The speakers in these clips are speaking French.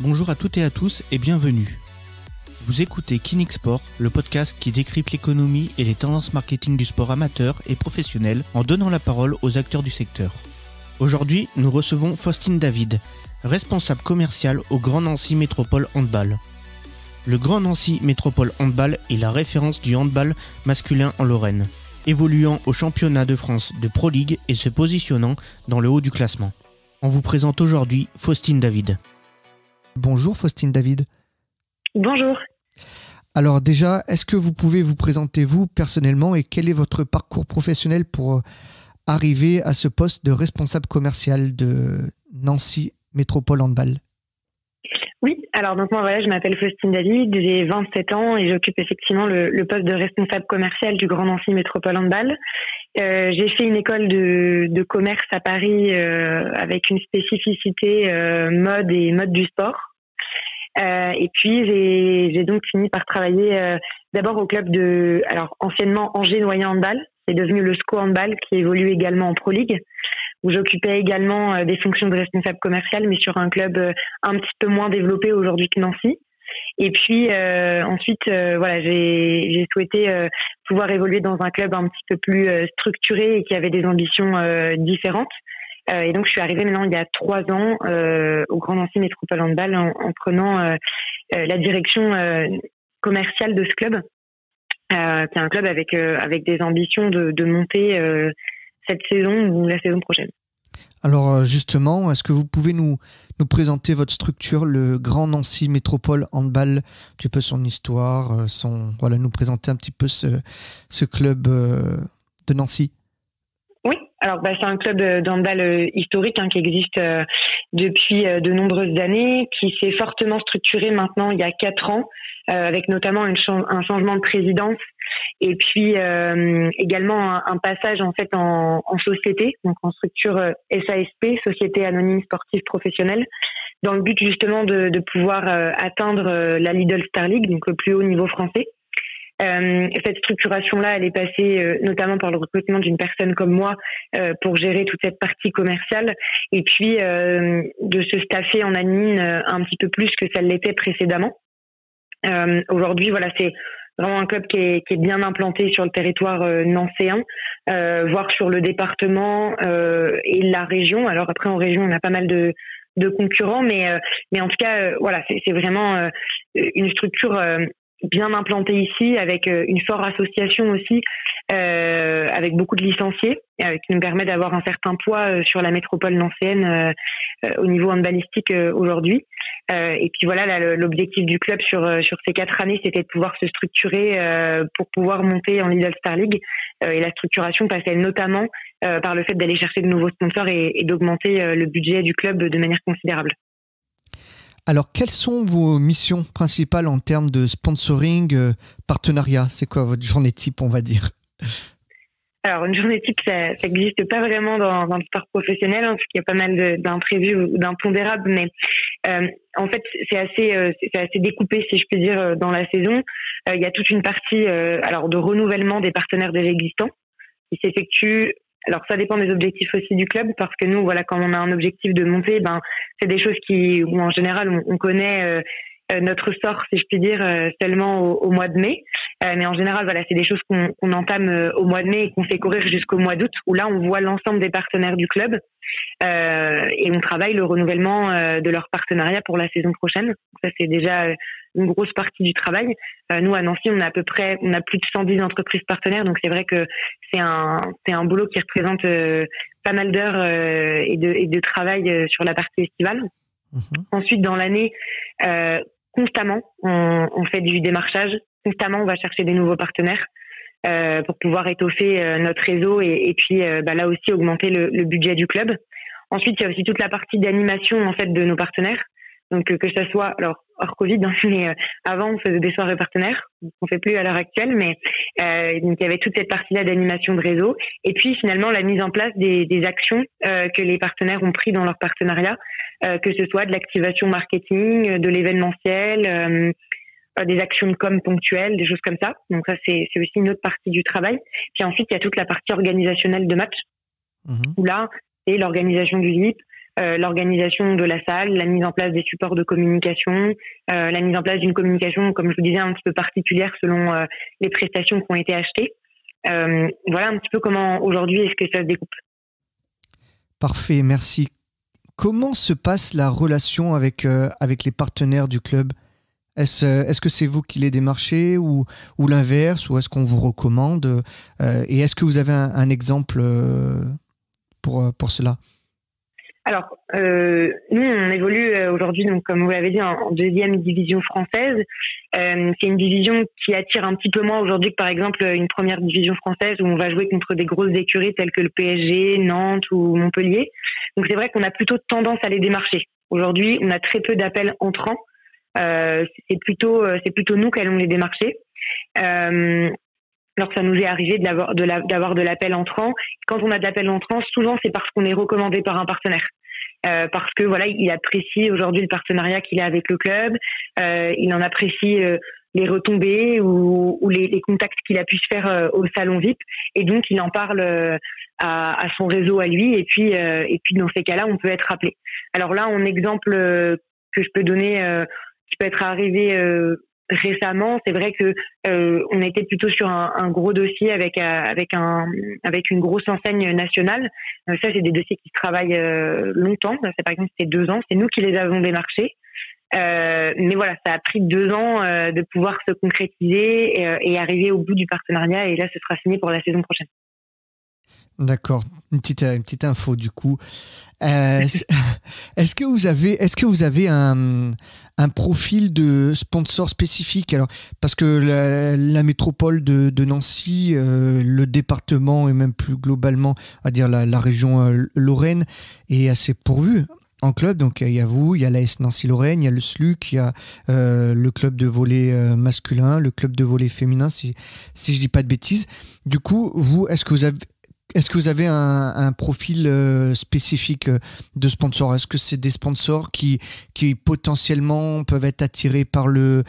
Bonjour à toutes et à tous et bienvenue. Vous écoutez Kinnick Sport, le podcast qui décrypte l'économie et les tendances marketing du sport amateur et professionnel en donnant la parole aux acteurs du secteur. Aujourd'hui, nous recevons Faustine David, responsable commercial au Grand Nancy Métropole Handball. Le Grand Nancy Métropole Handball est la référence du handball masculin en Lorraine, évoluant au championnat de France de Pro League et se positionnant dans le haut du classement. On vous présente aujourd'hui Faustine David. Bonjour Faustine David. Bonjour. Alors déjà, est-ce que vous pouvez vous présenter vous personnellement et quel est votre parcours professionnel pour arriver à ce poste de responsable commercial de Nancy Métropole Handball? Oui, alors donc moi je m'appelle Faustine David, j'ai 27 ans et j'occupe effectivement le poste de responsable commercial du Grand Nancy Métropole Handball. J'ai fait une école de commerce à Paris avec une spécificité mode et mode du sport. Et puis j'ai donc fini par travailler d'abord au club anciennement Angers Noyen Handball, c'est devenu le SCO Handball qui évolue également en Pro League, où j'occupais également des fonctions de responsable commercial, mais sur un club un petit peu moins développé aujourd'hui que Nancy. Et puis ensuite, j'ai souhaité pouvoir évoluer dans un club un petit peu plus structuré et qui avait des ambitions différentes. Et donc je suis arrivée maintenant il y a 3 ans au Grand Nancy Métropole Handball en prenant la direction commerciale de ce club, qui est un club avec des ambitions de monter cette saison ou la saison prochaine. Alors justement, est-ce que vous pouvez nous présenter votre structure, le Grand Nancy Métropole Handball, un petit peu son histoire, nous présenter un petit peu ce club de Nancy? Oui, alors c'est un club d'handball historique qui existe depuis de nombreuses années, qui s'est fortement structuré maintenant il y a 4 ans, avec notamment un changement de présidence et puis également un passage en fait en société, donc en structure SASP, Société Anonyme Sportive Professionnelle, dans le but justement de pouvoir atteindre la Lidl Star League, donc le plus haut niveau français. Cette structuration-là, elle est passée notamment par le recrutement d'une personne comme moi pour gérer toute cette partie commerciale et puis de se staffer en admin un petit peu plus que ça l'était précédemment. Aujourd'hui, c'est vraiment un club qui est bien implanté sur le territoire nancéen, voire sur le département et la région. Alors après, en région, on a pas mal de concurrents, mais en tout cas, c'est vraiment une structure bien implantée ici, avec une forte association aussi, avec beaucoup de licenciés, qui nous permet d'avoir un certain poids sur la métropole nancéenne au niveau handballistique aujourd'hui. Et puis l'objectif du club sur ces 4 années, c'était de pouvoir se structurer pour pouvoir monter en Lidl Star League. Et la structuration passait notamment par le fait d'aller chercher de nouveaux sponsors et d'augmenter le budget du club de manière considérable. Alors, quelles sont vos missions principales en termes de sponsoring, partenariat? C'est quoi votre journée type, on va dire? Alors, une journée type, ça n'existe pas vraiment dans le sport professionnel, parce qu'il y a pas mal d'imprévus ou d'impondérables, mais en fait, c'est assez découpé, si je puis dire, dans la saison. Il y a toute une partie de renouvellement des partenaires déjà existants qui s'effectue. Alors ça dépend des objectifs aussi du club, parce que nous, quand on a un objectif de monter, c'est des choses où en général on connaît notre sort, si je puis dire, seulement au mois de mai. Mais en général, c'est des choses qu'on entame au mois de mai et qu'on fait courir jusqu'au mois d'août, où là on voit l'ensemble des partenaires du club et on travaille le renouvellement de leur partenariat pour la saison prochaine. Donc ça, c'est déjà une grosse partie du travail. Nous, à Nancy, on a plus de 110 entreprises partenaires, donc c'est vrai que c'est un boulot qui représente pas mal d'heures et de travail sur la partie estivale. Mmh. Ensuite, dans l'année, constamment, on fait du démarchage. Constamment, on va chercher des nouveaux partenaires pour pouvoir étoffer notre réseau et puis là aussi augmenter le budget du club. Ensuite, il y a aussi toute la partie d'animation en fait de nos partenaires. Donc que ça soit hors Covid, mais avant on faisait des soirées partenaires, on fait plus à l'heure actuelle, mais donc il y avait toute cette partie-là d'animation de réseau et puis finalement la mise en place des actions que les partenaires ont pris dans leur partenariat, que ce soit de l'activation marketing, de l'événementiel, des actions de com ponctuelles, des choses comme ça. Donc ça c'est aussi une autre partie du travail. Puis ensuite il y a toute la partie organisationnelle de match, où là c'est l'organisation du VIP, l'organisation de la salle, la mise en place des supports de communication, la mise en place d'une communication, comme je vous disais, un petit peu particulière selon les prestations qui ont été achetées. Voilà un petit peu comment aujourd'hui est-ce que ça se découpe. Parfait, merci. Comment se passe la relation avec les partenaires du club ? Est-ce que c'est vous qui les démarchez ou l'inverse, ou est-ce qu'on vous recommande ? Et est-ce que vous avez un exemple pour cela ? Alors, nous, on évolue aujourd'hui, donc comme vous l'avez dit, en deuxième division française. C'est une division qui attire un petit peu moins aujourd'hui que, par exemple, une première division française où on va jouer contre des grosses écuries telles que le PSG, Nantes ou Montpellier. Donc, c'est vrai qu'on a plutôt tendance à les démarcher. Aujourd'hui, on a très peu d'appels entrants. C'est plutôt nous qui allons les démarcher. Alors que ça nous est arrivé d'avoir de l'appel entrant. Quand on a de l'appel entrant, souvent c'est parce qu'on est recommandé par un partenaire. Parce que voilà, il apprécie aujourd'hui le partenariat qu'il a avec le club, il en apprécie les retombées ou les contacts qu'il a pu se faire au salon VIP, et donc il en parle à son réseau à lui, et puis dans ces cas-là, on peut être appelé. Alors là, un exemple que je peux donner, qui peut être arrivé récemment, c'est vrai que on était plutôt sur un gros dossier avec une grosse enseigne nationale. Ça, c'est des dossiers qui se travaillent longtemps. Ça, par exemple, c'était 2 ans. C'est nous qui les avons démarchés. Mais voilà, ça a pris 2 ans de pouvoir se concrétiser et arriver au bout du partenariat. Et là, ce sera signé pour la saison prochaine. D'accord, une petite info du coup. Est-ce que vous avez un profil de sponsor spécifique? Alors, parce que la métropole de Nancy, le département et même plus globalement, à dire la région Lorraine est assez pourvue en club. Donc il y a vous, il y a l'AS Nancy-Lorraine, il y a le SLUC, il y a le club de volley masculin, le club de volley féminin, si je dis pas de bêtises. Du coup, vous, est-ce que vous avez un profil spécifique de sponsor? Est-ce que c'est des sponsors qui potentiellement peuvent être attirés par le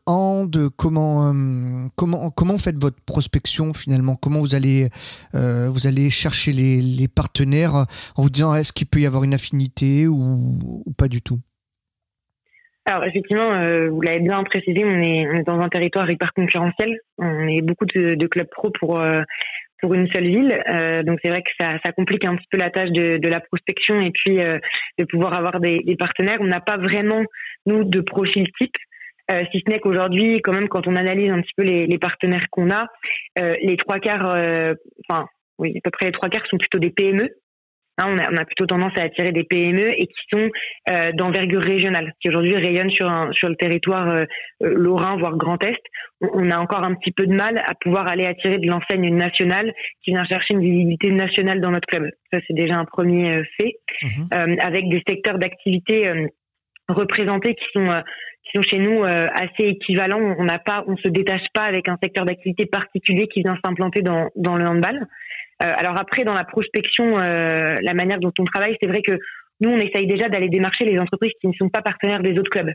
hand? Comment vous faites votre prospection finalement? Comment vous allez chercher les partenaires en vous disant est-ce qu'il peut y avoir une affinité ou pas du tout? Alors effectivement, vous l'avez bien précisé, on est dans un territoire hyper concurrentiel. On est beaucoup de clubs pro pour une seule ville, donc c'est vrai que ça complique un petit peu la tâche de la prospection et puis de pouvoir avoir des partenaires. On n'a pas vraiment nous de profil type, si ce n'est qu'aujourd'hui, quand même, quand on analyse un petit peu les partenaires qu'on a, les 3/4, à peu près les 3/4 sont plutôt des PME. Hein, on a plutôt tendance à attirer des PME et qui sont d'envergure régionale, qui aujourd'hui rayonnent sur le territoire lorrain, voire Grand Est. On a encore un petit peu de mal à pouvoir aller attirer de l'enseigne nationale qui vient chercher une visibilité nationale dans notre club. Ça, c'est déjà un premier fait, avec des secteurs d'activité représentés qui sont chez nous assez équivalents. On se détache pas avec un secteur d'activité particulier qui vient s'implanter dans le handball. Alors après, dans la prospection, la manière dont on travaille, c'est vrai que nous, on essaye déjà d'aller démarcher les entreprises qui ne sont pas partenaires des autres clubs.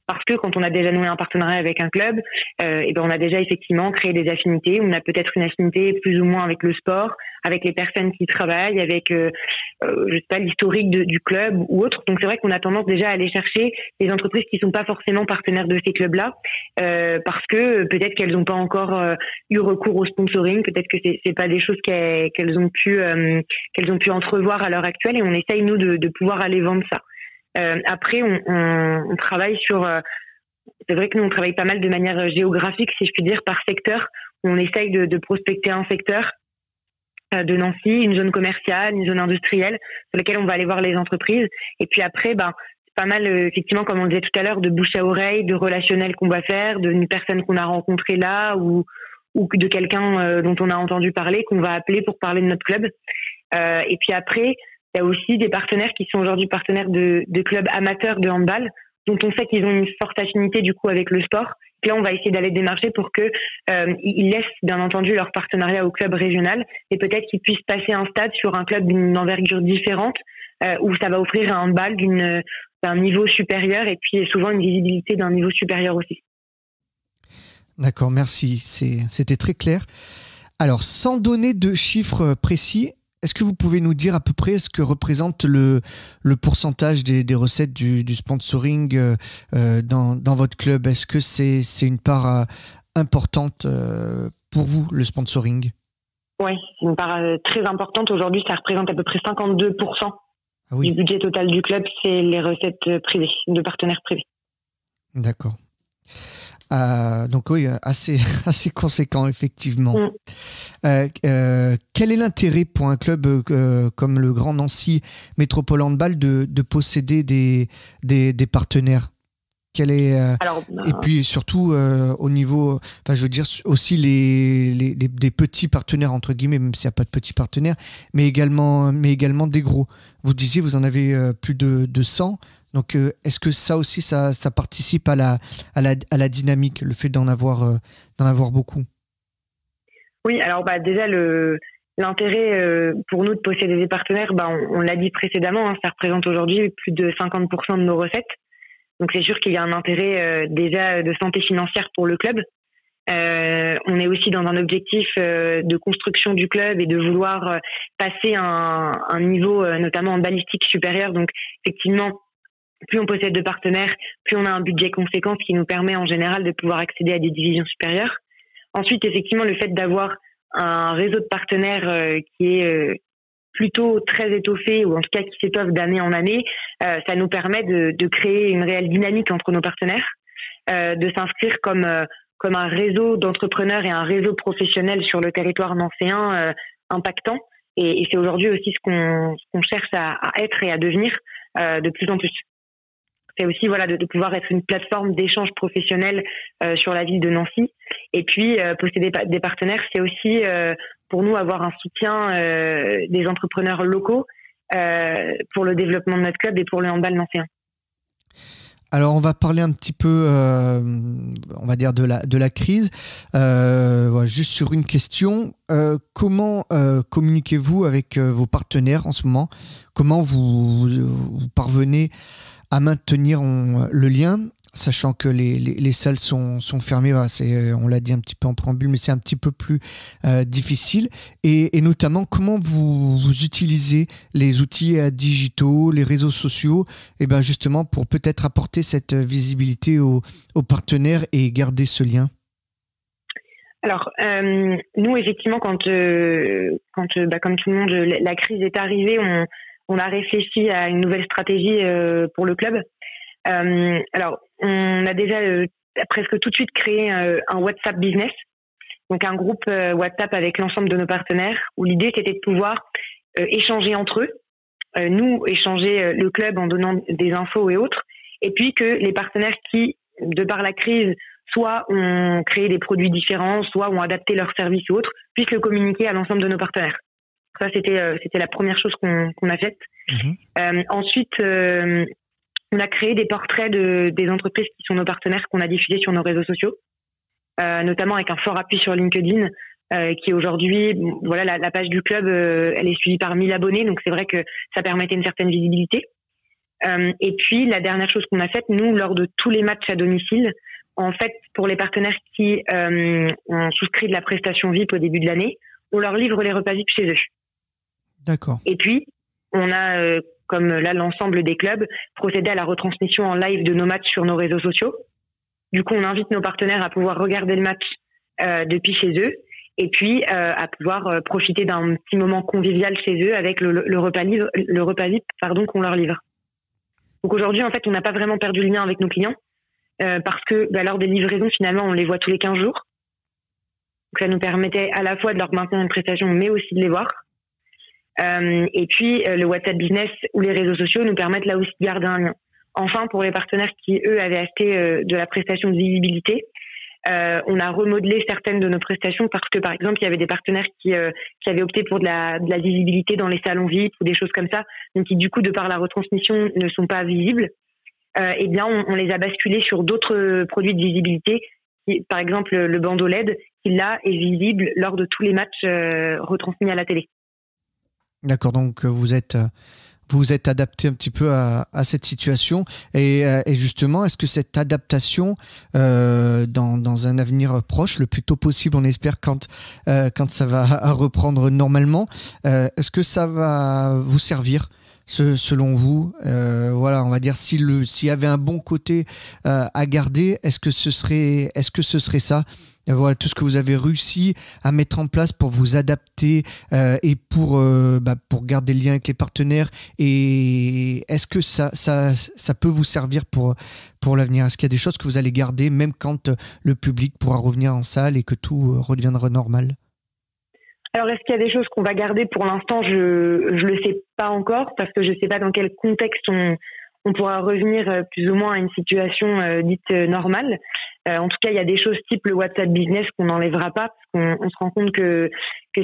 Parce que quand on a déjà noué un partenariat avec un club, on a déjà effectivement créé des affinités. On a peut-être une affinité plus ou moins avec le sport, avec les personnes qui travaillent, avec je sais pas, l'historique du club ou autre. Donc c'est vrai qu'on a tendance déjà à aller chercher les entreprises qui sont pas forcément partenaires de ces clubs-là, parce que peut-être qu'elles n'ont pas encore eu recours au sponsoring, peut-être que c'est pas des choses qu'elles ont pu entrevoir à l'heure actuelle, et on essaye nous de pouvoir aller vendre ça. Après, on travaille sur. C'est vrai que nous on travaille pas mal de manière géographique, si je puis dire, par secteur. On essaye de prospecter un secteur de Nancy, une zone commerciale, une zone industrielle, sur laquelle on va aller voir les entreprises. Et puis après, c'est pas mal, effectivement, comme on disait tout à l'heure, de bouche à oreille, de relationnel qu'on va faire, d'une personne qu'on a rencontrée là, ou de quelqu'un dont on a entendu parler, qu'on va appeler pour parler de notre club. Et puis après, il y a aussi des partenaires qui sont aujourd'hui partenaires de clubs amateurs de handball, dont on sait qu'ils ont une forte affinité du coup avec le sport. Et là, on va essayer d'aller démarcher pour que ils laissent bien entendu leur partenariat au club régional, et peut-être qu'ils puissent passer un stade sur un club d'une envergure différente, où ça va offrir un handball d'un niveau supérieur, et puis souvent une visibilité d'un niveau supérieur aussi. D'accord, merci. C'était très clair. Alors, sans donner de chiffres précis, est-ce que vous pouvez nous dire à peu près ce que représente le pourcentage des recettes du sponsoring dans votre club? Est-ce que c'est une part importante pour vous, le sponsoring? Oui, c'est une part très importante. Aujourd'hui, ça représente à peu près 52% du budget total du club, c'est les recettes privées, de partenaires privés. D'accord. Donc oui, assez conséquent, effectivement. Quel est l'intérêt pour un club comme le Grand Nancy Métropole Handball de posséder des partenaires? Et puis surtout au niveau, je veux dire aussi des petits partenaires entre guillemets, même s'il n'y a pas de petits partenaires, mais également des gros. Vous disiez vous en avez plus de 100. Donc est-ce que ça aussi ça participe à la dynamique, le fait d'en avoir beaucoup? Oui, alors déjà l'intérêt pour nous de posséder des partenaires, on l'a dit précédemment, ça représente aujourd'hui plus de 50% de nos recettes. Donc c'est sûr qu'il y a un intérêt déjà de santé financière pour le club. On est aussi dans un objectif de construction du club et de vouloir passer un niveau notamment en balistique supérieur. Donc effectivement, plus on possède de partenaires, plus on a un budget conséquent, ce qui nous permet en général de pouvoir accéder à des divisions supérieures. Ensuite, effectivement, le fait d'avoir un réseau de partenaires qui est plutôt très étoffé, ou en tout cas qui s'étoffe d'année en année, ça nous permet de créer une réelle dynamique entre nos partenaires, de s'inscrire comme un réseau d'entrepreneurs et un réseau professionnel sur le territoire nancéen impactant. Et c'est aujourd'hui aussi ce qu'on cherche à être et à devenir de plus en plus. C'est aussi de pouvoir être une plateforme d'échange professionnel sur la ville de Nancy. Et puis, posséder des partenaires, c'est aussi pour nous avoir un soutien des entrepreneurs locaux pour le développement de notre club et pour le handball nancéen. Alors, on va parler un petit peu, on va dire, de la crise. Juste sur une question, comment communiquez-vous avec vos partenaires en ce moment? Comment vous parvenez à maintenir le lien, sachant que les salles sont fermées? On l'a dit un petit peu en préambule, mais c'est un petit peu plus difficile. Et notamment, comment vous utilisez les outils digitaux, les réseaux sociaux, justement pour peut-être apporter cette visibilité aux partenaires et garder ce lien? Alors, nous, effectivement, comme tout le monde, la crise est arrivée, on a réfléchi à une nouvelle stratégie pour le club. Alors, on a déjà presque tout de suite créé un WhatsApp Business, donc un groupe WhatsApp avec l'ensemble de nos partenaires, où l'idée c'était de pouvoir échanger entre eux, nous échanger le club en donnant des infos et autres, et puis que les partenaires qui, de par la crise, soit ont créé des produits différents, soit ont adapté leurs services ou autres, puissent le communiquer à l'ensemble de nos partenaires. Ça, c'était la première chose qu'on a faite. Ensuite, on a créé des portraits des entreprises qui sont nos partenaires qu'on a diffusés sur nos réseaux sociaux, notamment avec un fort appui sur LinkedIn, qui est aujourd'hui, la page du club, elle est suivie par 1000 abonnés, donc c'est vrai que ça permettait une certaine visibilité. Et puis, la dernière chose qu'on a faite, nous, lors de tous les matchs à domicile, en fait, pour les partenaires qui ont souscrit de la prestation VIP au début de l'année, on leur livre les repas VIP chez eux. D'accord. Et puis, on a, comme là l'ensemble des clubs, procédé à la retransmission en live de nos matchs sur nos réseaux sociaux. Du coup, on invite nos partenaires à pouvoir regarder le match depuis chez eux, et puis à pouvoir profiter d'un petit moment convivial chez eux avec le repas VIP qu'on leur livre. Donc aujourd'hui, en fait, on n'a pas vraiment perdu le lien avec nos clients, parce que lors des livraisons, finalement, on les voit tous les 15 jours. Donc ça nous permettait à la fois de leur maintenir une prestation, mais aussi de les voir. Et puis le WhatsApp Business ou les réseaux sociaux nous permettent là aussi de garder un lien. Enfin, pour les partenaires qui, eux, avaient acheté de la prestation de visibilité, on a remodelé certaines de nos prestations parce que, par exemple, il y avait des partenaires qui avaient opté pour de la visibilité dans les salons VIP ou des choses comme ça, donc qui, du coup, de par la retransmission, ne sont pas visibles. Eh bien, on les a basculés sur d'autres produits de visibilité, par exemple le bandeau LED, qui là est visible lors de tous les matchs retransmis à la télé. D'accord, donc vous êtes vous êtes adapté un petit peu à cette situation et justement, est-ce que cette adaptation dans un avenir proche, le plus tôt possible, on espère quand ça va reprendre normalement, est-ce que ça va vous servir selon vous, voilà, on va dire s'il y avait un bon côté à garder, est-ce que ce serait ça? Voilà tout ce que vous avez réussi à mettre en place pour vous adapter et pour garder le lien avec les partenaires. Et est-ce que ça peut vous servir pour l'avenir? Est-ce qu'il y a des choses que vous allez garder même quand le public pourra revenir en salle et que tout redeviendra normal? Alors, est-ce qu'il y a des choses qu'on va garder? Pour l'instant, je le sais pas encore parce que je sais pas dans quel contexte on pourra revenir plus ou moins à une situation dite normale. En tout cas, il y a des choses type le WhatsApp Business qu'on n'enlèvera pas parce qu'on se rend compte que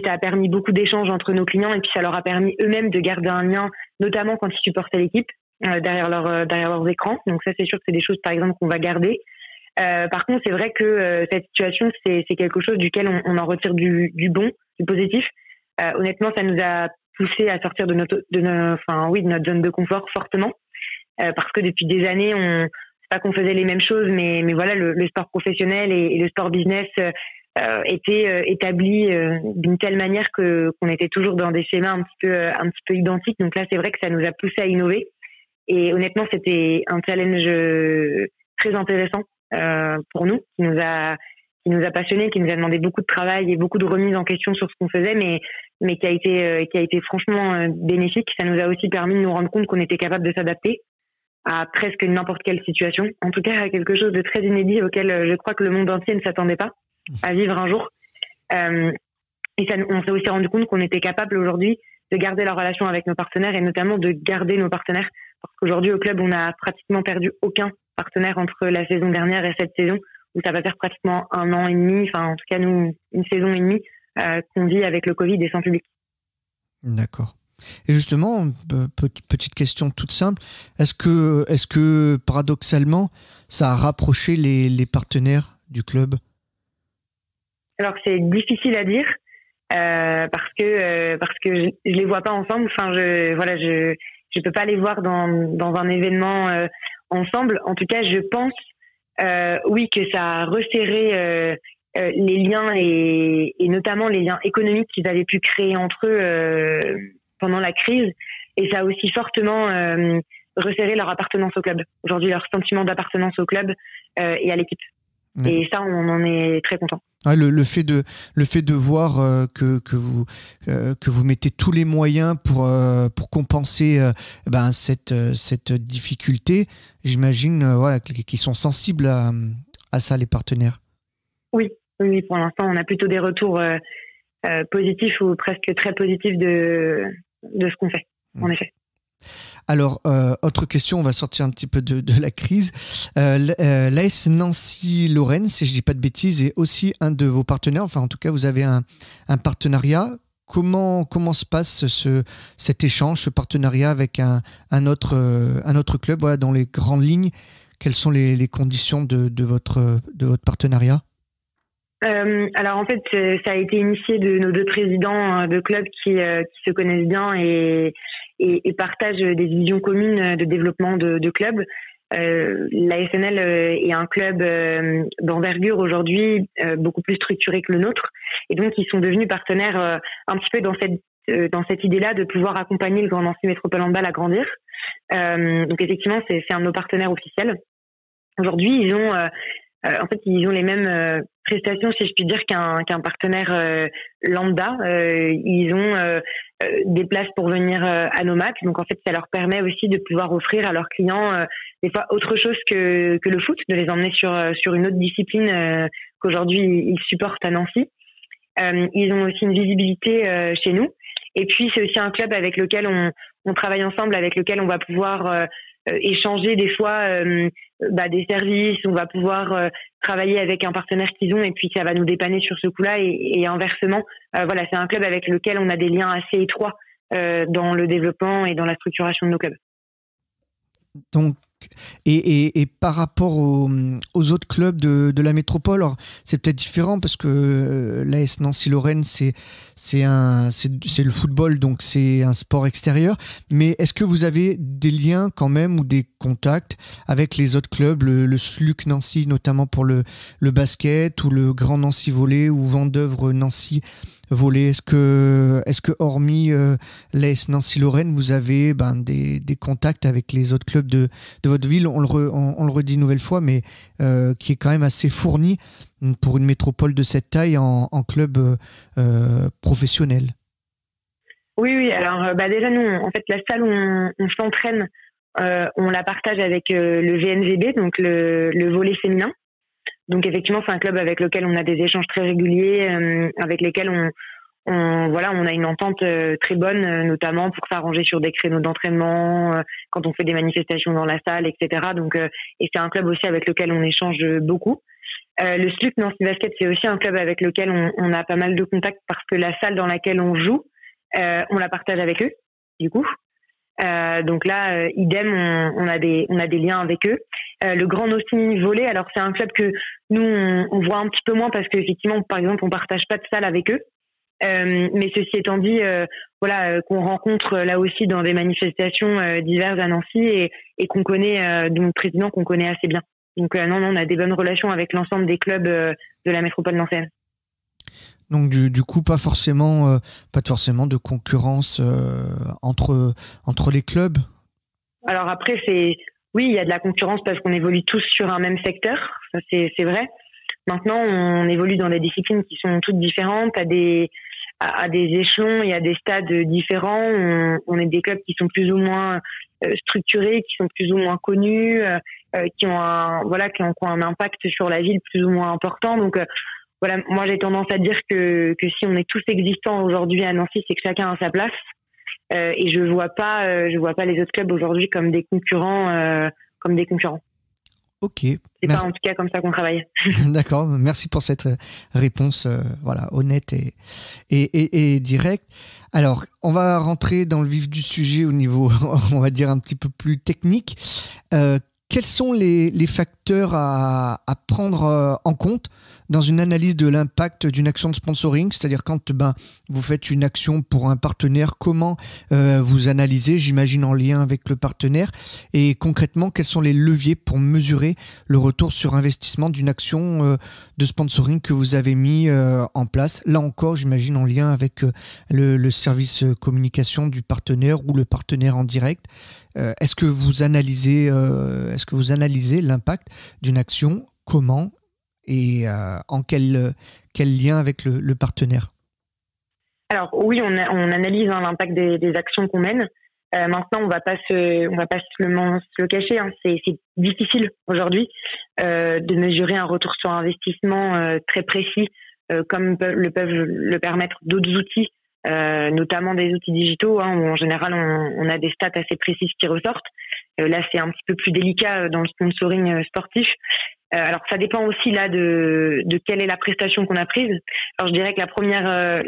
ça a permis beaucoup d'échanges entre nos clients et puis ça leur a permis eux-mêmes de garder un lien, notamment quand ils supportaient l'équipe derrière leurs écrans. Donc ça, c'est sûr que c'est des choses, par exemple, qu'on va garder. Par contre, c'est vrai que cette situation, c'est quelque chose duquel on en retire du bon, du positif. Honnêtement, ça nous a poussé à sortir de notre zone de confort fortement. Parce que depuis des années, c'est pas qu'on faisait les mêmes choses, mais voilà, le sport professionnel et le sport business étaient établis d'une telle manière qu'on était toujours dans des schémas un petit peu identiques. Donc là, c'est vrai que ça nous a poussé à innover. Et honnêtement, c'était un challenge très intéressant pour nous, qui nous a passionnés, qui nous a demandé beaucoup de travail et beaucoup de remise en question sur ce qu'on faisait, mais qui a été franchement bénéfique. Ça nous a aussi permis de nous rendre compte qu'on était capable de s'adapter à presque n'importe quelle situation. En tout cas, à quelque chose de très inédit auquel je crois que le monde entier ne s'attendait pas à vivre un jour. Et on s'est aussi rendu compte qu'on était capable aujourd'hui de garder la relation avec nos partenaires et notamment de garder nos partenaires. Parce qu'aujourd'hui, au club, on n'a pratiquement perdu aucun partenaire entre la saison dernière et cette saison, où ça va faire pratiquement 1 an et demi, enfin en tout cas nous, une saison et demie qu'on vit avec le Covid et sans public. D'accord. Et justement, petite question toute simple, est-ce que paradoxalement, ça a rapproché les partenaires du club? Alors c'est difficile à dire parce que je les vois pas ensemble. Enfin je peux pas les voir dans un événement ensemble. En tout cas, je pense oui que ça a resserré les liens et notamment les liens économiques qu'ils avaient pu créer entre eux pendant la crise, et ça a aussi fortement resserré leur appartenance au club. Aujourd'hui, leur sentiment d'appartenance au club et à l'équipe. Mmh. Et ça, on en est très content. Ah, le fait de voir que vous mettez tous les moyens pour compenser cette difficulté, j'imagine voilà, qu'ils sont sensibles à ça, les partenaires. Oui, pour l'instant, on a plutôt des retours positifs ou presque très positifs de ce qu'on fait, en effet. Alors, autre question, on va sortir un petit peu de la crise. L'AS Nancy-Lorraine, si je ne dis pas de bêtises, est aussi un de vos partenaires. Enfin, en tout cas, vous avez un partenariat. Comment se passe cet échange, ce partenariat avec un autre club, voilà, dans les grandes lignes? Quelles sont les conditions de votre partenariat? Alors en fait, ça a été initié de nos 2 présidents de clubs qui se connaissent bien et partagent des visions communes de développement de clubs. L'ASNL est un club d'envergure aujourd'hui, beaucoup plus structuré que le nôtre, et donc ils sont devenus partenaires un petit peu dans cette idée-là de pouvoir accompagner le Grand Nancy Métropole Handball à grandir. Donc effectivement, c'est un de nos partenaires officiels. Aujourd'hui, ils ont les mêmes prestations, si je puis dire, qu'un partenaire lambda. Ils ont des places pour venir à nos matchs. Donc en fait, ça leur permet aussi de pouvoir offrir à leurs clients des fois autre chose que le foot, de les emmener sur une autre discipline qu'aujourd'hui ils supportent à Nancy. Ils ont aussi une visibilité chez nous. Et puis c'est aussi un club avec lequel on travaille ensemble, avec lequel on va pouvoir échanger des fois des services, on va pouvoir travailler avec un partenaire qu'ils ont et puis ça va nous dépanner sur ce coup-là et inversement. Voilà, c'est un club avec lequel on a des liens assez étroits dans le développement et dans la structuration de nos clubs. Donc Et par rapport aux autres clubs de la métropole, alors, c'est peut-être différent parce que l'AS Nancy-Lorraine, c'est le football, donc c'est un sport extérieur. Mais est-ce que vous avez des liens quand même ou des contacts avec les autres clubs, le SLUC Nancy notamment pour le basket, ou le Grand Nancy Volley, ou Vendeuvre Nancy Volley? Est-ce que hormis l'AS Nancy-Lorraine, vous avez des contacts avec les autres clubs de votre ville? On le redit une nouvelle fois, mais qui est quand même assez fourni pour une métropole de cette taille en club professionnel. Oui. Alors, déjà, nous, en fait, la salle où on s'entraîne, on la partage avec le VNVB, donc le volley féminin. Donc, effectivement, c'est un club avec lequel on a des échanges très réguliers, avec lesquels on a une entente très bonne, notamment pour s'arranger sur des créneaux d'entraînement, quand on fait des manifestations dans la salle, etc. Donc, et c'est un club aussi avec lequel on échange beaucoup. Le SLUC Nancy Basket, c'est aussi un club avec lequel on a pas mal de contacts parce que la salle dans laquelle on joue, on la partage avec eux, du coup. Donc là, idem, on a des liens avec eux. Le Grand Nancy Volley, alors c'est un club que nous on voit un petit peu moins parce qu'effectivement, par exemple, on partage pas de salle avec eux. Mais ceci étant dit, qu'on rencontre là aussi dans des manifestations diverses à Nancy et qu'on connaît, dont le président qu'on connaît assez bien. Donc non, on a des bonnes relations avec l'ensemble des clubs de la métropole nancéenne. Donc du coup, pas forcément de concurrence entre les clubs. Alors après, oui, il y a de la concurrence parce qu'on évolue tous sur un même secteur, ça c'est vrai. Maintenant, on évolue dans des disciplines qui sont toutes différentes, à des échelons et à des stades différents. On est des clubs qui sont plus ou moins structurés, qui sont plus ou moins connus, qui ont un impact sur la ville plus ou moins important. Donc moi j'ai tendance à dire que si on est tous existants aujourd'hui à Nancy, c'est que chacun a sa place. Et je vois pas les autres clubs aujourd'hui comme des concurrents. Ok. C'est pas en tout cas comme ça qu'on travaille. D'accord, merci pour cette réponse honnête et directe. Alors, on va rentrer dans le vif du sujet au niveau, on va dire, un petit peu plus technique. Quels sont les facteurs à prendre en compte dans une analyse de l'impact d'une action de sponsoring? C'est-à-dire quand vous faites une action pour un partenaire, comment vous analysez, j'imagine en lien avec le partenaire, et concrètement, quels sont les leviers pour mesurer le retour sur investissement d'une action de sponsoring que vous avez mis en place? Là encore, j'imagine en lien avec le service communication du partenaire ou le partenaire en direct. Est-ce que vous analysez l'impact d'une action? Comment et en quel lien avec le partenaire? Alors oui, on analyse l'impact des actions qu'on mène. Maintenant, on va pas se le cacher. C'est difficile aujourd'hui de mesurer un retour sur investissement très précis, comme peuvent le permettre d'autres outils. Notamment des outils digitaux, où en général on a des stats assez précises qui ressortent. Là, c'est un petit peu plus délicat dans le sponsoring sportif. Alors ça dépend aussi là de quelle est la prestation qu'on a prise. Alors je dirais que la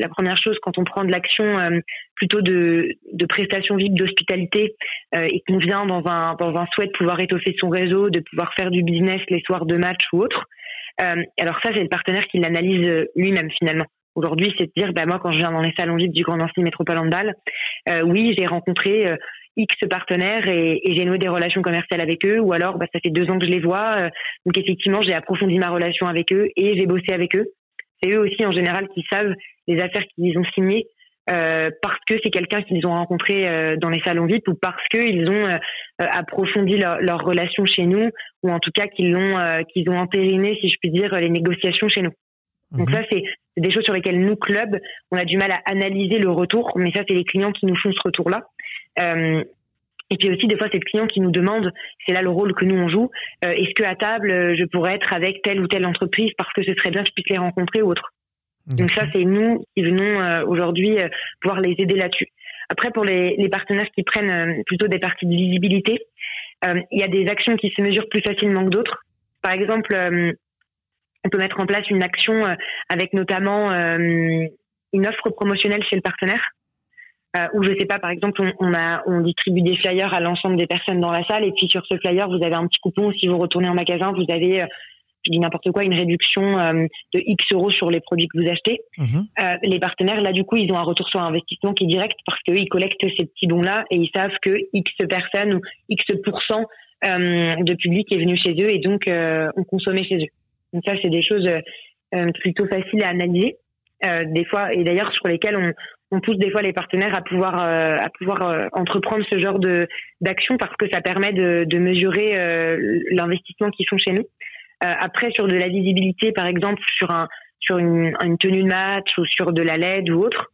première chose quand on prend de l'action plutôt de prestation VIP d'hospitalité et qu'on vient dans un souhait de pouvoir étoffer son réseau, de pouvoir faire du business les soirs de match ou autre. Alors ça, c'est le partenaire qui l'analyse lui-même finalement. Aujourd'hui, c'est de dire, moi, quand je viens dans les salons VIP du Grand Nancy Métropole Handball, oui, j'ai rencontré X partenaires et j'ai noué des relations commerciales avec eux, ou alors, ça fait 2 ans que je les vois, donc effectivement, j'ai approfondi ma relation avec eux et j'ai bossé avec eux. C'est eux aussi, en général, qui savent les affaires qu'ils ont signées, parce que c'est quelqu'un qu'ils ont rencontré dans les salons VIP ou parce qu'ils ont approfondi leur relation chez nous, ou en tout cas qu'ils ont entériné, si je puis dire, les négociations chez nous. Donc ça, c'est des choses sur lesquelles nous, club, on a du mal à analyser le retour, mais ça, c'est les clients qui nous font ce retour-là. Et puis aussi, des fois, c'est le client qui nous demande, c'est là le rôle que nous, on joue, est-ce qu'à table, je pourrais être avec telle ou telle entreprise parce que ce serait bien que je puisse les rencontrer ou autre. Donc ça, c'est nous qui venons aujourd'hui pouvoir les aider là-dessus. Après, pour les partenaires qui prennent plutôt des parties de visibilité, il y a des actions qui se mesurent plus facilement que d'autres. Par exemple, on peut mettre en place une action avec notamment une offre promotionnelle chez le partenaire. Ou je sais pas, par exemple, on distribue des flyers à l'ensemble des personnes dans la salle, et puis sur ce flyer, vous avez un petit coupon. Si vous retournez en magasin, vous avez, je dis n'importe quoi, une réduction de X euros sur les produits que vous achetez. Les partenaires, là, du coup, ils ont un retour sur investissement qui est direct parce qu'ils collectent ces petits bons-là et ils savent que X personnes ou X % de public est venu chez eux et donc ont consommé chez eux. Donc ça, c'est des choses plutôt faciles à analyser des fois, et d'ailleurs sur lesquelles on pousse des fois les partenaires à pouvoir entreprendre ce genre d'action parce que ça permet de mesurer l'investissement qu'ils font chez nous. Après, sur de la visibilité, par exemple, sur une tenue de match ou sur de la LED ou autre,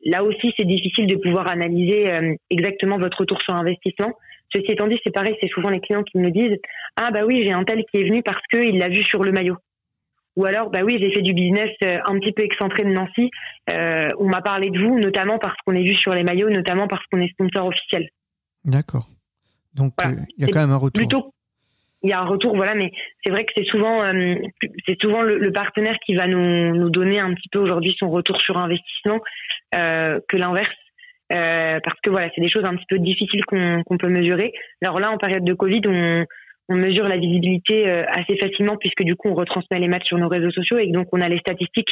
là aussi, c'est difficile de pouvoir analyser exactement votre retour sur investissement. Ceci étant dit, c'est pareil, c'est souvent les clients qui me disent « Ah bah oui, j'ai un tel qui est venu parce qu'il l'a vu sur le maillot. » Ou alors « Bah oui, j'ai fait du business un petit peu excentré de Nancy. On m'a parlé de vous, notamment parce qu'on est vu sur les maillots, notamment parce qu'on est sponsor officiel. » D'accord. Donc, il voilà. Y a quand même un retour. Il y a un retour, voilà, mais c'est vrai que c'est souvent le partenaire qui va nous donner un petit peu aujourd'hui son retour sur investissement que l'inverse. Parce que voilà, c'est des choses un petit peu difficiles qu'on peut mesurer. Alors là, en période de Covid, on mesure la visibilité assez facilement puisque du coup, on retransmet les matchs sur nos réseaux sociaux et donc on a les statistiques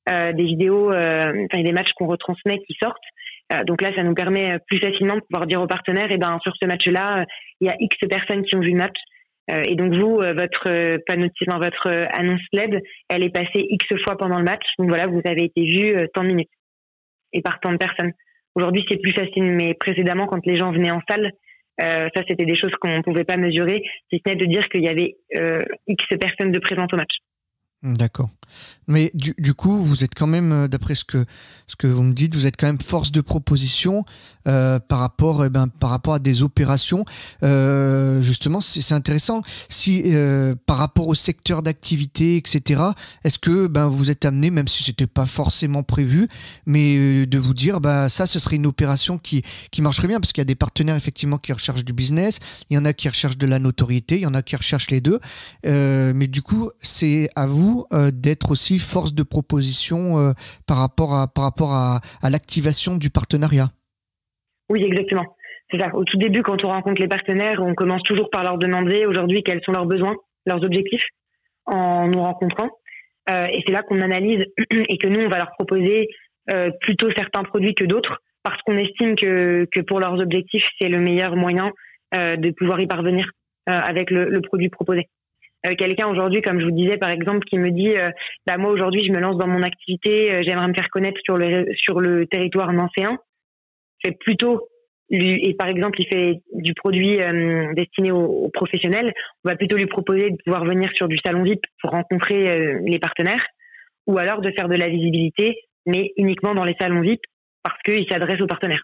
des vidéos, des matchs qu'on retransmet qui sortent. Donc là, ça nous permet plus facilement de pouvoir dire aux partenaires, sur ce match-là, il y a X personnes qui ont vu le match. Et donc vous, votre panneau dans votre annonce LED, elle est passée X fois pendant le match. Donc voilà, vous avez été vu tant de minutes et par tant de personnes. Aujourd'hui, c'est plus facile, mais précédemment, quand les gens venaient en salle, ça c'était des choses qu'on ne pouvait pas mesurer, si ce n'est de dire qu'il y avait X personnes de présentes au match. D'accord. Mais du coup, vous êtes quand même, d'après ce que vous me dites, vous êtes quand même force de proposition par rapport à des opérations. Justement, c'est intéressant. Si par rapport au secteur d'activité, etc., est-ce que vous êtes amené, même si c'était pas forcément prévu, mais de vous dire, ça, ce serait une opération qui marcherait bien, parce qu'il y a des partenaires effectivement qui recherchent du business, il y en a qui recherchent de la notoriété, il y en a qui recherchent les deux. Mais du coup, c'est à vous d'être aussi force de proposition par rapport à l'activation du partenariat. Oui, exactement. C'est ça. Au tout début, quand on rencontre les partenaires, on commence toujours par leur demander aujourd'hui quels sont leurs besoins, leurs objectifs en nous rencontrant. Et c'est là qu'on analyse et que nous, on va leur proposer plutôt certains produits que d'autres parce qu'on estime que pour leurs objectifs, c'est le meilleur moyen de pouvoir y parvenir avec le produit proposé. Quelqu'un aujourd'hui, comme je vous disais par exemple, qui me dit moi aujourd'hui je me lance dans mon activité, j'aimerais me faire connaître sur le territoire nancéen. C'est plutôt et par exemple il fait du produit destiné aux professionnels, on va plutôt lui proposer de pouvoir venir sur du salon VIP pour rencontrer les partenaires, ou alors de faire de la visibilité, mais uniquement dans les salons VIP parce qu'il s'adresse aux partenaires.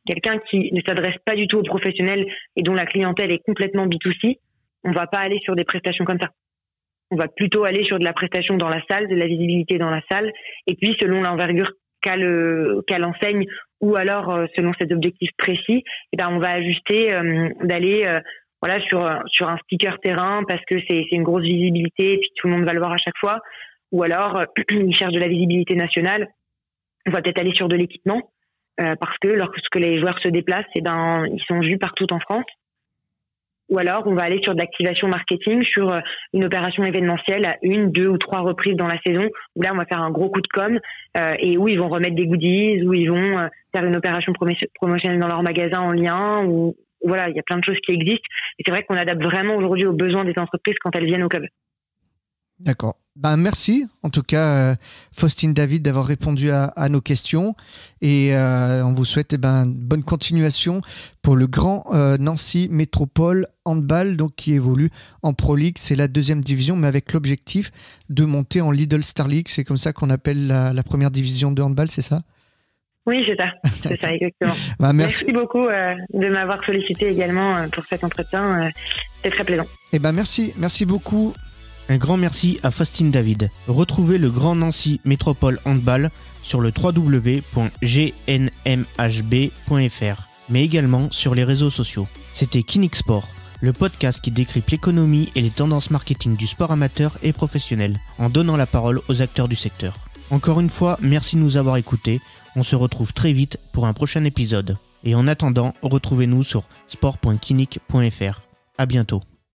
Quelqu'un qui ne s'adresse pas du tout aux professionnels et dont la clientèle est complètement B2C, on va pas aller sur des prestations comme ça. On va plutôt aller sur de la prestation dans la salle, de la visibilité dans la salle, et puis selon l'envergure qu'a l'enseigne, ou alors selon ses objectifs précis, on va ajuster d'aller sur un sticker terrain parce que c'est une grosse visibilité et puis tout le monde va le voir à chaque fois, ou alors il cherche de la visibilité nationale, on va peut-être aller sur de l'équipement parce que lorsque les joueurs se déplacent, ils sont vus partout en France. Ou alors, on va aller sur de l'activation marketing, sur une opération événementielle à 1, 2 ou 3 reprises dans la saison, où là, on va faire un gros coup de com, et où ils vont remettre des goodies, où ils vont faire une opération promotionnelle dans leur magasin en lien, ou voilà, il y a plein de choses qui existent. Et c'est vrai qu'on adapte vraiment aujourd'hui aux besoins des entreprises quand elles viennent au club. D'accord. Merci en tout cas Faustine David d'avoir répondu à nos questions et on vous souhaite une bonne continuation pour le grand Nancy Métropole Handball donc, qui évolue en Pro League. C'est la 2e division mais avec l'objectif de monter en Lidl Star League. C'est comme ça qu'on appelle la première division de handball, c'est ça ? Oui, c'est ça. C'est ça, exactement. Merci beaucoup de m'avoir sollicité également pour cet entretien. C'est très plaisant. Merci beaucoup. Un grand merci à Faustine David. Retrouvez le Grand Nancy Métropole Handball sur le www.gnmhb.fr, mais également sur les réseaux sociaux. C'était Kinix Sport, le podcast qui décrypte l'économie et les tendances marketing du sport amateur et professionnel, en donnant la parole aux acteurs du secteur. Encore une fois, merci de nous avoir écoutés. On se retrouve très vite pour un prochain épisode. Et en attendant, retrouvez-nous sur sport.kinic.fr. À bientôt.